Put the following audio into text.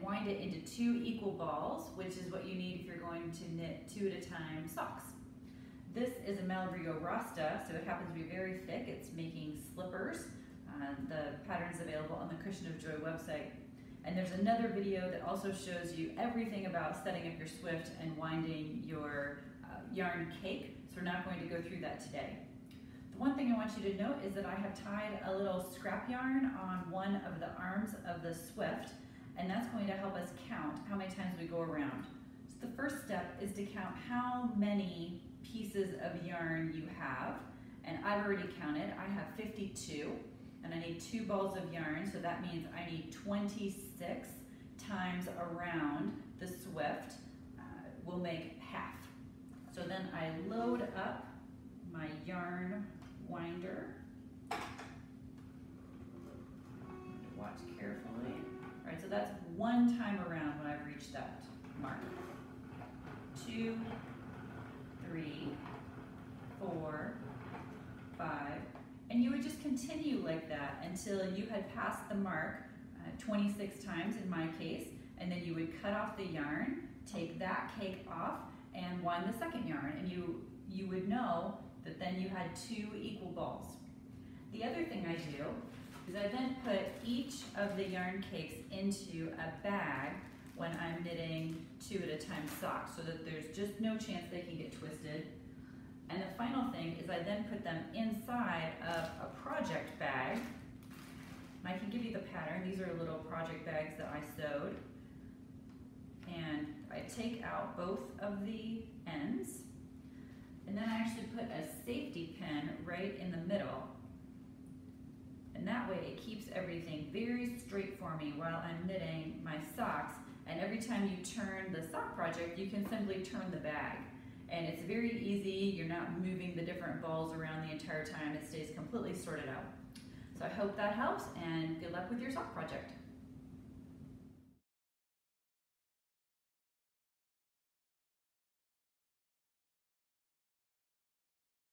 wind it into 2 equal balls, which is what you need if you're going to knit 2 at a time socks. This is a Malabrigo Rasta, so it happens to be very thick. It's making slippers. The pattern's available on the Cushion of Joy website. And there's another video that also shows you everything about setting up your Swift and winding your yarn cake, so we're not going to go through that today. The one thing I want you to note is that I have tied a little scrap yarn on one of the arms of the Swift, and that's going to help us count how many times we go around. So the first step is to count how many pieces of yarn you have, and I've already counted. I have 52, and I need 2 balls of yarn, so that means I need 26 times around the Swift will make half. So then I load up my yarn winder. Watch carefully. All right, so that's 1 time around when I've reached that mark. 2, 3, 4, 5, and you would just continue like that until you had passed the mark 26 times in my case, and then you would cut off the yarn, take that cake off, and wind the second yarn, and you would know that then you had 2 equal balls. The other thing I do is I then put each of the yarn cakes into a bag when I'm knitting 2 at a time socks, so that there's just no chance they can get twisted. And the final thing is I then put them inside of a project bag. And I can give you the pattern. These are little project bags that I sewed. And I take out both of the ends. And then I actually put a safety pin right in the middle. And that way it keeps everything very straight for me while I'm knitting my socks. And every time you turn the sock project, you can simply turn the bag. And it's very easy. You're not moving the different balls around the entire time. It stays completely sorted out. So I hope that helps, and good luck with your sock project.